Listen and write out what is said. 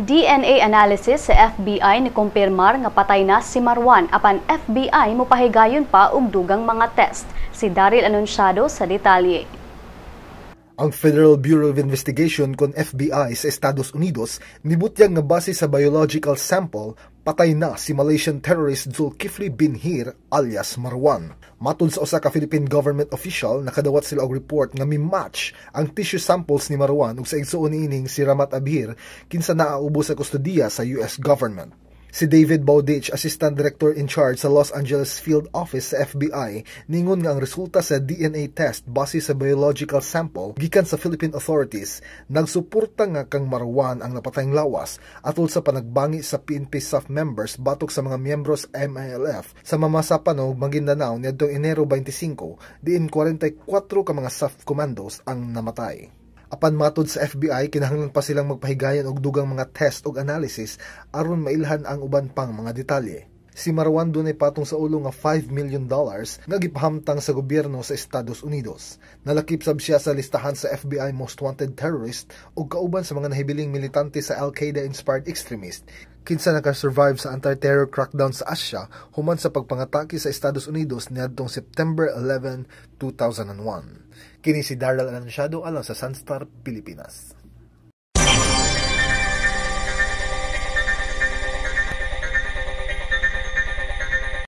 DNA analysis sa FBI ni kumpirmar nga patay na si Marwan apan FBI mopahigayon pa og dugang mga test. Si Daryl Anunciado sa detalye. Ang Federal Bureau of Investigation kon FBI sa Estados Unidos nibutyag nga base sa biological sample patay na si Malaysian terrorist Zulkifli bin Hir alias Marwan. Matud sa usa ka Philippine government official, nakadawat sila og report nga mi-match ang tissue samples ni Marwan ug sa igsuon niining si Ramat Abhir kinsa naaubo sa kustodiya sa US government. Si David Bowditch, Assistant Director in Charge sa Los Angeles Field Office sa FBI, ningon nga ang resulta sa DNA test base sa biological sample gikan sa Philippine authorities nagsuporta nga kang Marwan ang napatayng lawas atol sa panagbangi sa PNP SAF members batok sa mga miyembros MILF sa Mamasapan ug Maguindanao niadtong Enero 25 diin 44 ka mga SAF commandos ang namatay. Apan matud sa FBI, kinahanglan pa silang magpahigayon og dugang mga test ug analysis aron mailhan ang uban pang mga detalye. Si Marwan dunay patong sa ulo nga $5 million nga gipahamtang sa gobyerno sa Estados Unidos. Nalakip sab siya sa listahan sa FBI Most Wanted Terrorist ug kauban sa mga nahibiling militante sa Al-Qaeda-inspired extremist kinsa naka-survive sa anti-terror crackdown sa Asia human sa pagpangatake sa Estados Unidos niadtong September 11, 2001. Kini si Daryl Anunciado alang sa Sunstar, Pilipinas.